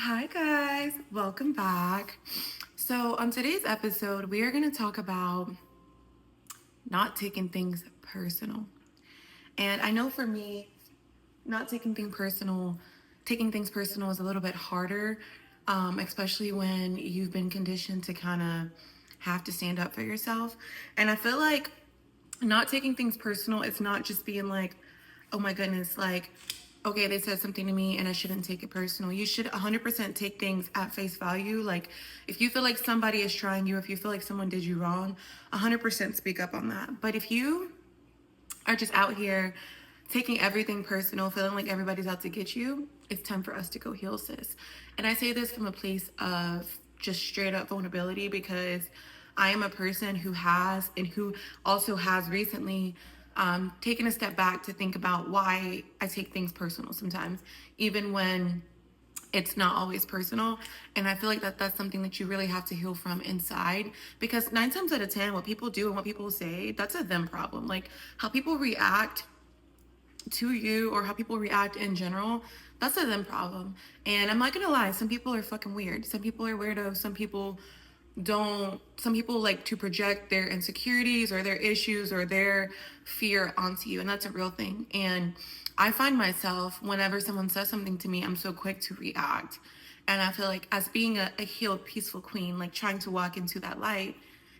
Hi, guys. Welcome back. So, on today's episode, we are going to talk about not taking things personal. And I know for me, not taking things personal is a little bit harder, especially when you've been conditioned to kind of have to stand up for yourself. And I feel like not taking things personal, it's not just being like, oh my goodness, like, okay, they said something to me and I shouldn't take it personal. You should 100% take things at face value. Like, if you feel like somebody is trying you, if you feel like someone did you wrong, 100% speak up on that. But if you are just out here taking everything personal, feeling like everybody's out to get you, it's time for us to go heal, sis. And I say this from a place of just straight up vulnerability because I am a person who has and who also has recently taken a step back to think about why I take things personal sometimes, even when it's not always personal. And I feel like that's something that you really have to heal from inside, because 9 times out of 10 what people do and what people say, that's a them problem. Like, how people react to you or how people react in general, that's a them problem. And I'm not gonna lie, some people are fucking weird, some people are weirdos, some people like to project their insecurities or their issues or their fear onto you, and that's a real thing. And I find myself, whenever someone says something to me, I'm so quick to react. And I feel like, as being a healed, peaceful queen, like trying to walk into that light,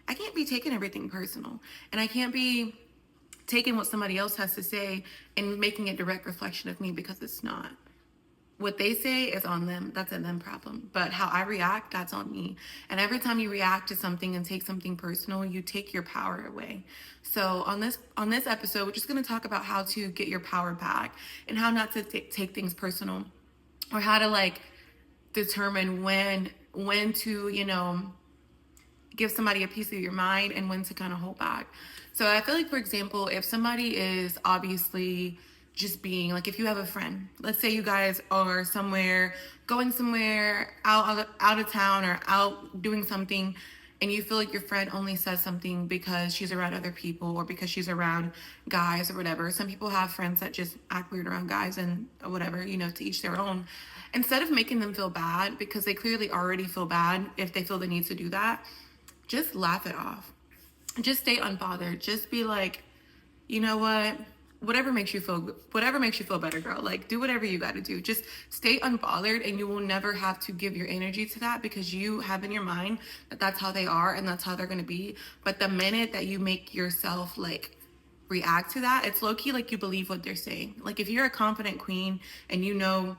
I can't be taking everything personal, and I can't be taking what somebody else has to say and making a direct reflection of me, because it's not. What they say is on them, that's a them problem. But how I react, that's on me. And every time you react to something and take something personal, you take your power away. So on this episode, we're just going to talk about how to get your power back and how not to take things personal, or how to like determine when to, give somebody a piece of your mind and when to kind of hold back. So I feel like, for example, if somebody is obviously just being like, if you have a friend, let's say you guys are going somewhere out of town or out doing something, and you feel like your friend only says something because she's around other people or because she's around guys or whatever. Some people have friends that just act weird around guys and whatever, to each their own. Instead of making them feel bad, because they clearly already feel bad if they feel the need to do that, just laugh it off. Just stay unbothered. Just be like, you know what? Whatever makes you feel better, girl. Like, do whatever you got to do. Just stay unbothered, and you will never have to give your energy to that, because you have in your mind that that's how they are and that's how they're going to be. But the minute that you make yourself like react to that, it's low key like you believe what they're saying. Like, if you're a confident queen and you know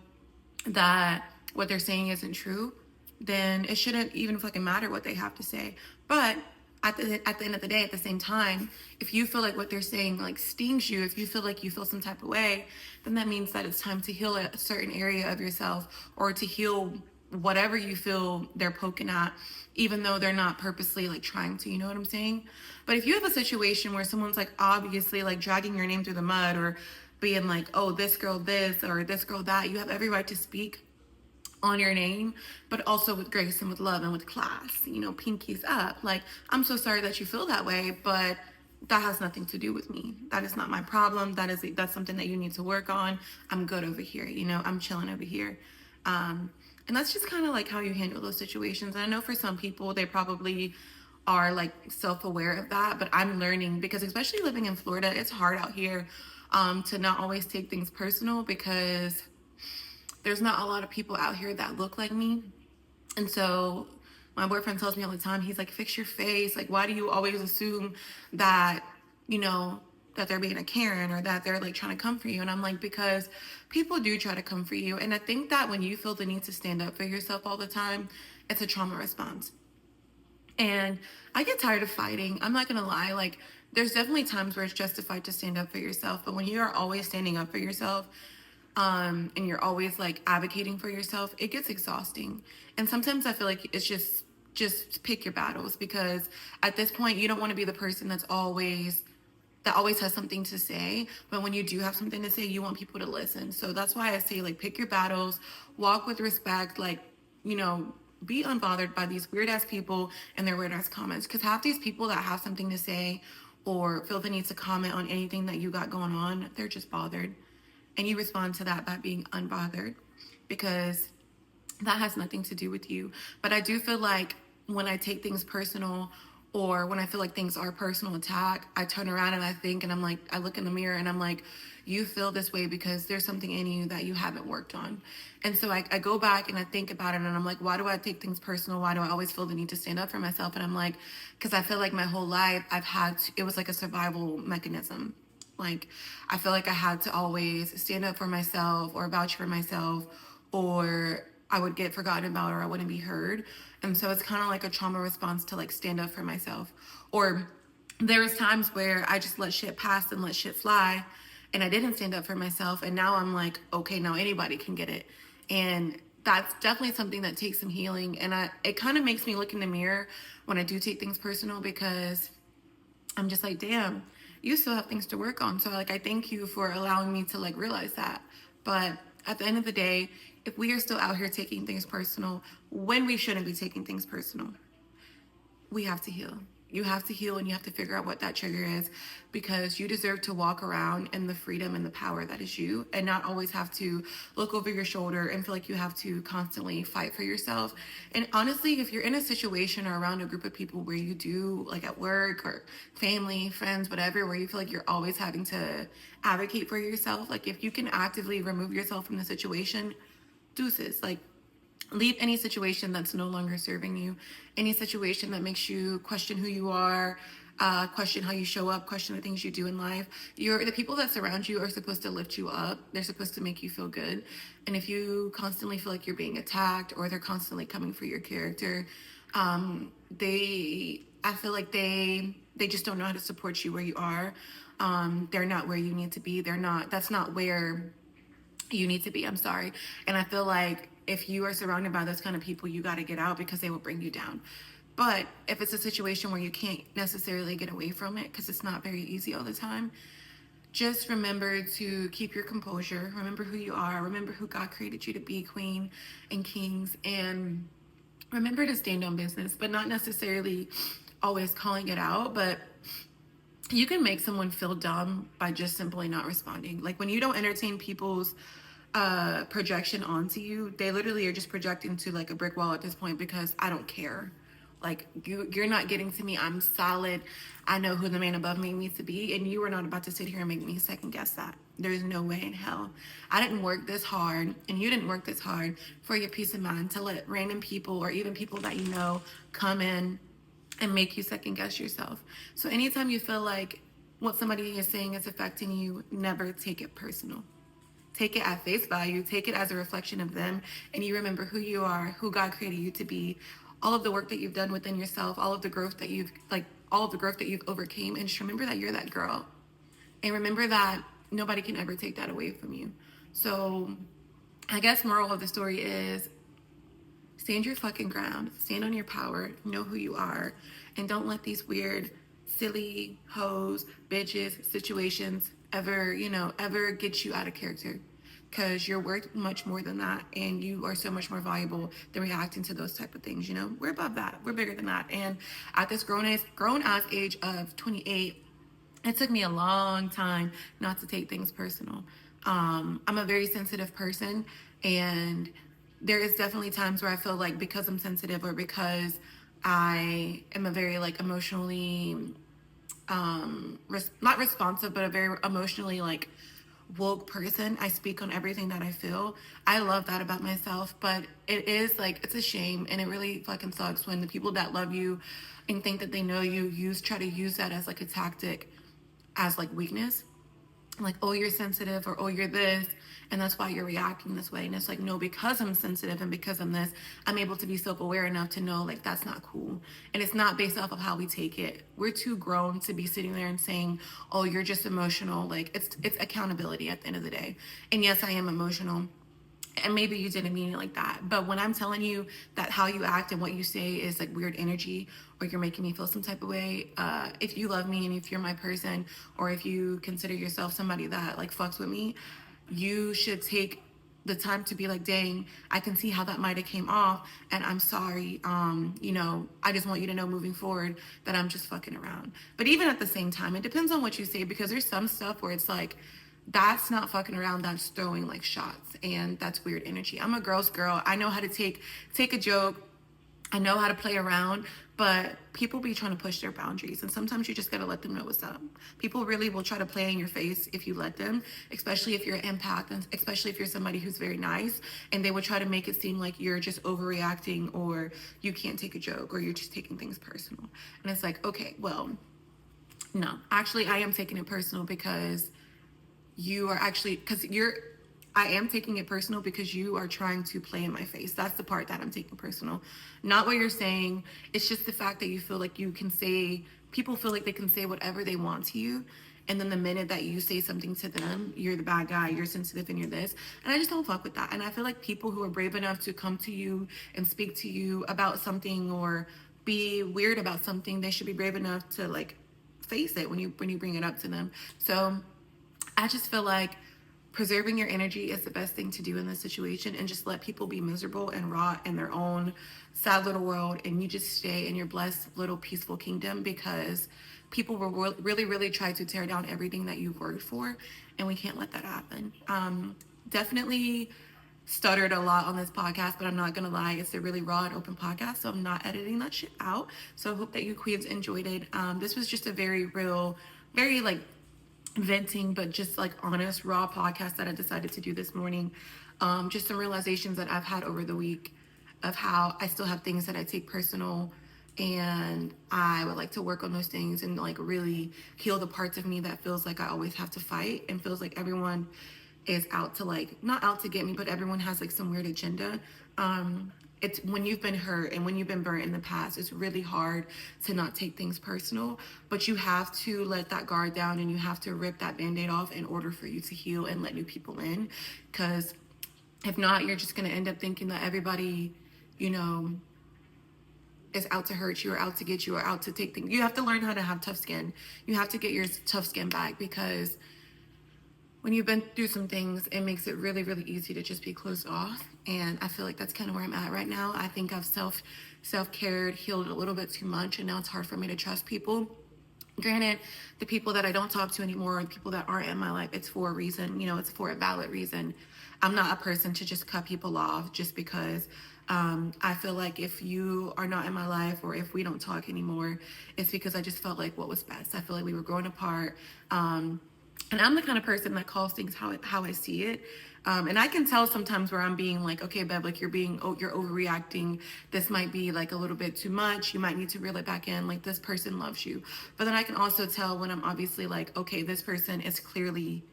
that what they're saying isn't true, then it shouldn't even fucking matter what they have to say. But at the end of the day, at the same time, if you feel like what they're saying like stings you, if you feel like you feel some type of way, then that means that it's time to heal a certain area of yourself, or to heal whatever you feel they're poking at, even though they're not purposely like trying to, you know what I'm saying? But if you have a situation where someone's like obviously like dragging your name through the mud, or being like, oh, this girl this or this girl that, you have every right to speak on your name, but also with grace and with love and with class, pinkies up. Like, I'm so sorry that you feel that way, but that has nothing to do with me. That is not my problem. That's something that you need to work on. I'm good over here. I'm chilling over here. And that's just kind of like how you handle those situations. And I know for some people, they probably are like self-aware of that, but I'm learning, because especially living in Florida, it's hard out here to not always take things personal, because there's not a lot of people out here that look like me. And so my boyfriend tells me all the time, he's like, fix your face. Like, why do you always assume that, that they're being a Karen, or that they're like trying to come for you? And I'm like, because people do try to come for you. And I think that when you feel the need to stand up for yourself all the time, it's a trauma response. And I get tired of fighting. I'm not going to lie. Like, there's definitely times where it's justified to stand up for yourself. But when you are always standing up for yourself, and you're always like advocating for yourself, it gets exhausting. And sometimes I feel like it's just pick your battles, because at this point you don't want to be the person that always has something to say. But when you do have something to say, you want people to listen. So that's why I say, like, pick your battles, walk with respect, like, be unbothered by these weird ass people and their weird ass comments. Because half these people that have something to say or feel the need to comment on anything that you got going on, they're just bothered. And you respond to that by being unbothered, because that has nothing to do with you. But I do feel like when I take things personal, or when I feel like things are personal attack, I turn around and I think, and I'm like, I look in the mirror and I'm like, you feel this way because there's something in you that you haven't worked on. And so I go back and I think about it and I'm like, why do I take things personal? Why do I always feel the need to stand up for myself? And I'm like, because I feel like my whole life it was like a survival mechanism. Like, I feel like I had to always stand up for myself or vouch for myself, or I would get forgotten about, or I wouldn't be heard. And so it's kind of like a trauma response to like stand up for myself. Or there was times where I just let shit pass and let shit fly, and I didn't stand up for myself. And now I'm like, okay, now anybody can get it. And that's definitely something that takes some healing. And it kind of makes me look in the mirror when I do take things personal, because I'm just like, damn, you still have things to work on. So like, I thank you for allowing me to like realize that. But at the end of the day, if we are still out here taking things personal when we shouldn't be taking things personal, we have to heal. You have to heal, and you have to figure out what that trigger is, because you deserve to walk around in the freedom and the power that is you, and not always have to look over your shoulder and feel like you have to constantly fight for yourself. And honestly, if you're in a situation or around a group of people where you do, like at work or family, friends, whatever, where you feel like you're always having to advocate for yourself, like if you can actively remove yourself from the situation, deuces. Like, leave any situation that's no longer serving you, any situation that makes you question who you are, question how you show up, question the things you do in life. The people that surround you are supposed to lift you up. They're supposed to make you feel good. And if you constantly feel like you're being attacked, or they're constantly coming for your character, I feel like they just don't know how to support you where you are. They're not where you need to be. That's not where you need to be. I'm sorry. And I feel like if you are surrounded by those kind of people, you got to get out, because they will bring you down. But if it's a situation where you can't necessarily get away from it, because it's not very easy all the time, just remember to keep your composure. Remember who you are. Remember who God created you to be, queen and kings. And remember to stand on business, but not necessarily always calling it out. But you can make someone feel dumb by just simply not responding. Like, when you don't entertain people's projection onto you, they literally are just projecting to like a brick wall at this point, because I don't care. Like, you're not getting to me. I'm solid. I know who the man above me needs to be, and you are not about to sit here and make me second guess that. There's no way in hell. I didn't work this hard, and you didn't work this hard for your peace of mind to let random people, or even people that you know, come in and make you second guess yourself. So anytime you feel like what somebody is saying is affecting you, never take it personal. Take it at face value. Take it as a reflection of them. And you remember who you are, who God created you to be, all of the work that you've done within yourself, all of the growth that you've overcame. And just remember that you're that girl. And remember that nobody can ever take that away from you. So I guess moral of the story is, stand your fucking ground, stand on your power, know who you are, and don't let these weird, silly hoes, bitches, situations ever get you out of character. Because you're worth much more than that, and you are so much more valuable than reacting to those type of things. We're above that. We're bigger than that. And at this grown ass age of 28, it took me a long time not to take things personal. I'm a very sensitive person, and there is definitely times where I feel like, because I'm sensitive, or because I am a very like emotionally not responsive, but a very emotionally like woke person, I speak on everything that I feel. I love that about myself, but it is like, it's a shame, and it really fucking sucks when the people that love you and think that they know you try to use that as like a tactic, as like weakness. Like, oh, you're sensitive, or oh, you're this, and that's why you're reacting this way. And it's like, no, because I'm sensitive and because I'm this, I'm able to be self-aware enough to know like that's not cool. And it's not based off of how we take it. We're too grown to be sitting there and saying, oh, you're just emotional. Like, it's accountability at the end of the day. And yes, I am emotional, and maybe you didn't mean it like that, but when I'm telling you that how you act and what you say is like weird energy, or you're making me feel some type of way, if you love me and if you're my person, or if you consider yourself somebody that like fucks with me, you should take the time to be like, dang, I can see how that might have came off, and I'm sorry. I just want you to know moving forward that I'm just fucking around. But even at the same time, it depends on what you say, because there's some stuff where it's like, that's not fucking around. That's throwing like shots, and that's weird energy. I'm a girl's girl. I know how to take a joke. I know how to play around, but people be trying to push their boundaries, and sometimes you just gotta let them know what's up. People really will try to play in your face if you let them, especially if you're an empath, and especially if you're somebody who's very nice, and they will try to make it seem like you're just overreacting, or you can't take a joke, or you're just taking things personal. And it's like, okay, well, no, actually, I am taking it personal because you are actually, because I am taking it personal because you are trying to play in my face. That's the part that I'm taking personal. Not what you're saying. It's just the fact that you feel like you can say, people feel like they can say whatever they want to you. And then the minute that you say something to them, you're the bad guy, you're sensitive, and you're this. And I just don't fuck with that. And I feel like people who are brave enough to come to you and speak to you about something, or be weird about something, they should be brave enough to like face it when you bring it up to them. So I just feel like preserving your energy is the best thing to do in this situation, and just let people be miserable and rot in their own sad little world, and you just stay in your blessed little peaceful kingdom, because people will really, really try to tear down everything that you've worked for, and we can't let that happen. Definitely stuttered a lot on this podcast, but I'm not gonna lie, it's a really raw and open podcast, so I'm not editing that shit out. So I hope that you queens enjoyed it. This was just a very real, very like venting, but just like honest, raw podcast that I decided to do this morning. Just some realizations that I've had over the week of how I still have things that I take personal, and I would like to work on those things and like really heal the parts of me that feels like I always have to fight, and feels like everyone is out to like, not out to get me, but everyone has like some weird agenda. It's when you've been hurt and when you've been burnt in the past, it's really hard to not take things personal, but you have to let that guard down, and you have to rip that band-aid off in order for you to heal and let new people in. Because if not, you're just going to end up thinking that everybody, you know, is out to hurt you, or out to get you, or out to take things. You have to learn how to have tough skin. You have to get your tough skin back, because when you've been through some things, it makes it really, really easy to just be closed off. And I feel like that's kind of where I'm at right now. I think I've self-cared, healed a little bit too much, and now it's hard for me to trust people. Granted, the people that I don't talk to anymore, or the people that aren't in my life, it's for a reason. You know, it's for a valid reason. I'm not a person to just cut people off just because. I feel like if you are not in my life, or if we don't talk anymore, it's because I just felt like what was best. I feel like we were growing apart. And I'm the kind of person that calls things how I see it. And I can tell sometimes where I'm being like, okay, Bev, like you're overreacting. This might be like a little bit too much. You might need to reel it back in. Like, this person loves you. But then I can also tell when I'm obviously like, okay, this person is clearly,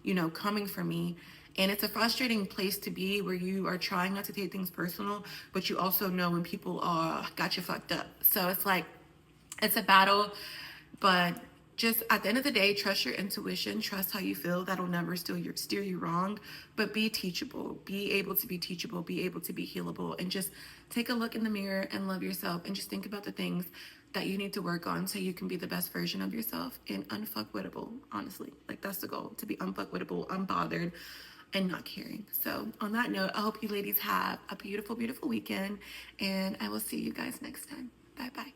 you know, coming for me. And it's a frustrating place to be, where you are trying not to take things personal, but you also know when people got you fucked up. So it's like, it's a battle, but just at the end of the day, trust your intuition, trust how you feel. That'll never steer you wrong, but be teachable, be able to be teachable, be able to be healable, and just take a look in the mirror and love yourself, and just think about the things that you need to work on so you can be the best version of yourself, and unfuckwittable, honestly. Like, that's the goal, to be unfuckwittable, unbothered, and not caring. So on that note, I hope you ladies have a beautiful, beautiful weekend, and I will see you guys next time. Bye bye.